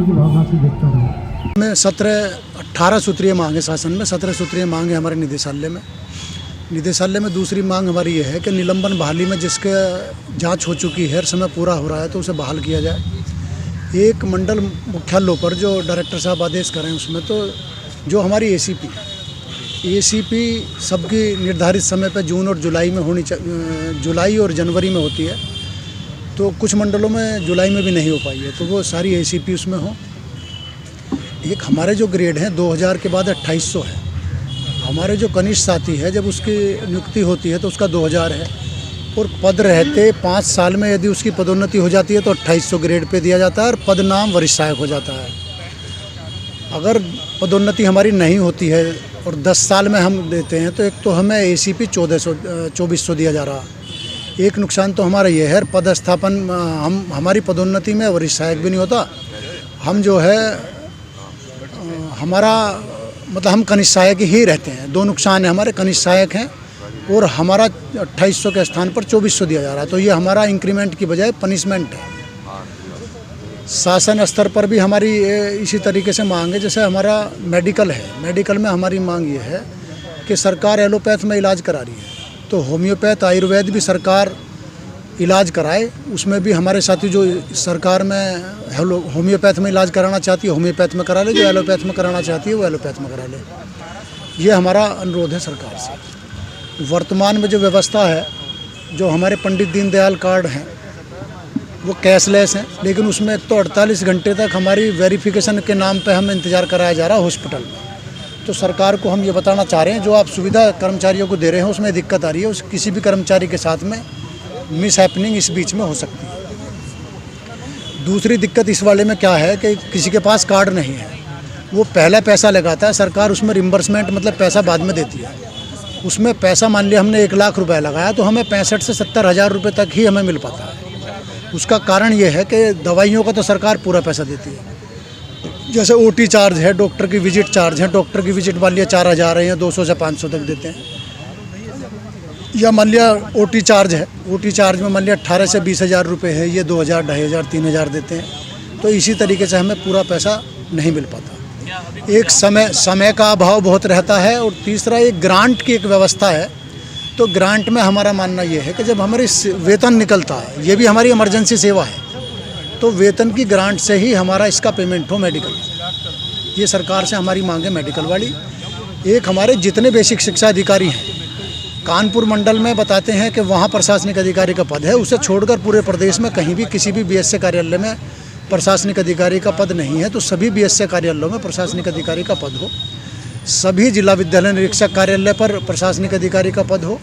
की भावना से देखता रहा। में 18 सूत्रीय मांग है शासन में, 17 सूत्रीय मांग है हमारे निदेशालय में। निदेशालय में दूसरी मांग हमारी ये है कि निलंबन बहाली में जिसके जांच हो चुकी है, समय पूरा हो रहा है, तो उसे बहाल किया जाए। एक मंडल मुख्यालयों पर जो डायरेक्टर साहब आदेश करें उसमें तो जो हमारी एसीपी सबकी निर्धारित समय पर जून और जुलाई में होनी चाहिए, जुलाई और जनवरी में होती है, तो कुछ मंडलों में जुलाई में भी नहीं हो पाई है, तो वो सारी एसीपी उसमें हो। एक हमारे जो ग्रेड हैं 2000 के बाद 2800 है। हमारे जो कनिष्ठ साथी है जब उसकी नियुक्ति होती है तो उसका 2000 है, और पद रहते 5 साल में यदि उसकी पदोन्नति हो जाती है तो 2800 ग्रेड पे दिया जाता है और पद नाम वरिष्ठ सहायक हो जाता है। अगर पदोन्नति हमारी नहीं होती है और 10 साल में हम देते हैं तो एक तो हमें एसीपी 2400 दिया जा रहा। एक नुकसान तो हमारा ये है, पदस्थापन हमारी पदोन्नति में वरिष्ठ सहायक भी नहीं होता। हम जो है हमारा मतलब हम कनिष्ठ सहायक ही रहते हैं। 2 नुकसान है हमारे, कनिष्ठ सहायक हैं और हमारा 2800 के स्थान पर 2400 दिया जा रहा है, तो ये हमारा इंक्रीमेंट की बजाय पनिशमेंट है। शासन स्तर पर भी हमारी इसी तरीके से मांग है। जैसे हमारा मेडिकल है, मेडिकल में हमारी मांग ये है कि सरकार एलोपैथ में इलाज करा रही है, तो होम्योपैथ आयुर्वेद भी सरकार इलाज कराए। उसमें भी हमारे साथी जो सरकार में होम्योपैथ में इलाज कराना चाहती है होम्योपैथ में करा ले, जो एलोपैथ में कराना चाहती है वो एलोपैथ में करा ले। ये हमारा अनुरोध है सरकार से। वर्तमान में जो व्यवस्था है, जो हमारे पंडित दीनदयाल कार्ड हैं वो कैशलेस हैं, लेकिन उसमें तो 48 घंटे तक हमारी वेरिफिकेशन के नाम पे हम इंतज़ार कराया जा रहा है हॉस्पिटल में। तो सरकार को हम ये बताना चाह रहे हैं, जो आप सुविधा कर्मचारियों को दे रहे हैं उसमें दिक्कत आ रही है, उस किसी भी कर्मचारी के साथ में मिस हैपनिंग इस बीच में हो सकती है। दूसरी दिक्कत इस वाले में क्या है कि किसी के पास कार्ड नहीं है, वो पहला पैसा लगाता है, सरकार उसमें रिम्बर्समेंट मतलब पैसा बाद में देती है। उसमें पैसा मान लिया हमने 1 लाख रुपए लगाया तो हमें 65 से 70 हज़ार रुपये तक ही हमें मिल पाता है। उसका कारण ये है कि दवाइयों का तो सरकार पूरा पैसा देती है। जैसे ओटी चार्ज है, डॉक्टर की विजिट चार्ज है, डॉक्टर की विजिट मान लिया 4000 है या 200 से 500 तक देते हैं। या मान लिया ओटी चार्ज है, ओटी चार्ज में मान लिया 18 से 20 हज़ार रुपये है, ये 2000, 2500, 3000 देते हैं। तो इसी तरीके से हमें पूरा पैसा नहीं मिल पाता। एक समय का अभाव बहुत रहता है, और तीसरा एक ग्रांट की एक व्यवस्था है। तो ग्रांट में हमारा मानना ये है कि जब हमारी वेतन निकलता है, ये भी हमारी इमरजेंसी सेवा है, तो वेतन की ग्रांट से ही हमारा इसका पेमेंट हो मेडिकल। ये सरकार से हमारी मांग है मेडिकल वाली। एक हमारे जितने बेसिक शिक्षा अधिकारी हैं कानपुर मंडल में बताते हैं कि वहाँ प्रशासनिक अधिकारी का पद है, उसे छोड़कर पूरे प्रदेश में कहीं भी किसी भी बीएसए कार्यालय में प्रशासनिक अधिकारी का पद नहीं है। तो सभी बीएसए कार्यालयों में प्रशासनिक अधिकारी का पद हो, सभी जिला विद्यालय निरीक्षक कार्यालय पर प्रशासनिक अधिकारी का पद हो,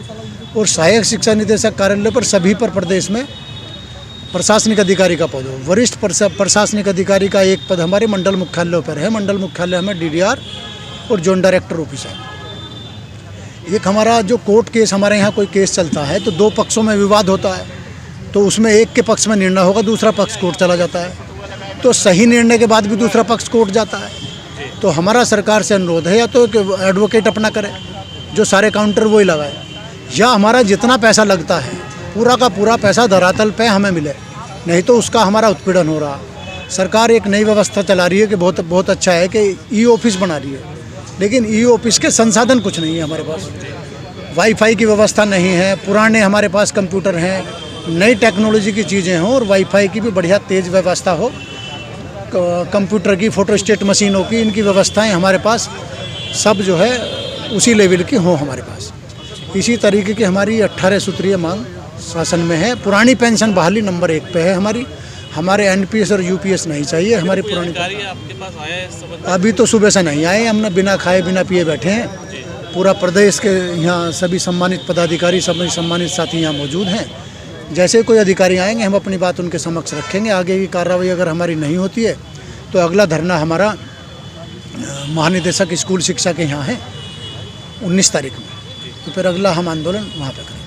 और सहायक शिक्षा निदेशक कार्यालय पर सभी पर प्रदेश में प्रशासनिक अधिकारी का पद हो। वरिष्ठ प्रशासनिक अधिकारी का एक पद हमारे मंडल मुख्यालयों पर है। मंडल मुख्यालय हमें DDR और जोन डायरेक्टर ऑफिसर। एक हमारा जो कोर्ट केस, हमारे यहाँ कोई केस चलता है तो 2 पक्षों में विवाद होता है, तो उसमें एक के पक्ष में निर्णय होगा, दूसरा पक्ष कोर्ट चला जाता है, तो सही निर्णय के बाद भी दूसरा पक्ष कोर्ट जाता है। तो हमारा सरकार से अनुरोध है या तो एडवोकेट अपना करे, जो सारे काउंटर वही लगाए, या हमारा जितना पैसा लगता है पूरा का पूरा पैसा धरातल पे हमें मिले, नहीं तो उसका हमारा उत्पीड़न हो रहा। सरकार एक नई व्यवस्था चला रही है कि बहुत अच्छा है कि ई-ऑफिस बना रही है, लेकिन ई-ऑफिस के संसाधन कुछ नहीं है हमारे पास। वाईफाई की व्यवस्था नहीं है, पुराने हमारे पास कंप्यूटर हैं, नई टेक्नोलॉजी की चीज़ें हों और वाईफाई की भी बढ़िया तेज़ व्यवस्था हो, कंप्यूटर की, फोटोस्टेट मशीनों की, इनकी व्यवस्थाएं हमारे पास सब जो है उसी लेवल की हों हमारे पास। इसी तरीके की हमारी 18 सूत्रीय मांग शासन में है। पुरानी पेंशन बहाली नंबर 1 पे है हमारी। हमारे NPS और UPS नहीं चाहिए हमारी पुरानी। आपके पास आया है इस संबंध में? अभी तो सुबह से नहीं आए, हमने बिना खाए बिना पिए बैठे हैं। पूरा प्रदेश के यहाँ सभी सम्मानित पदाधिकारी, सभी सम्मानित साथी यहाँ मौजूद हैं। जैसे कोई अधिकारी आएंगे हम अपनी बात उनके समक्ष रखेंगे। आगे की कार्रवाई अगर हमारी नहीं होती है तो अगला धरना हमारा महानिदेशक स्कूल शिक्षा के यहाँ है 19 तारीख में, तो फिर अगला हम आंदोलन वहाँ पर करेंगे।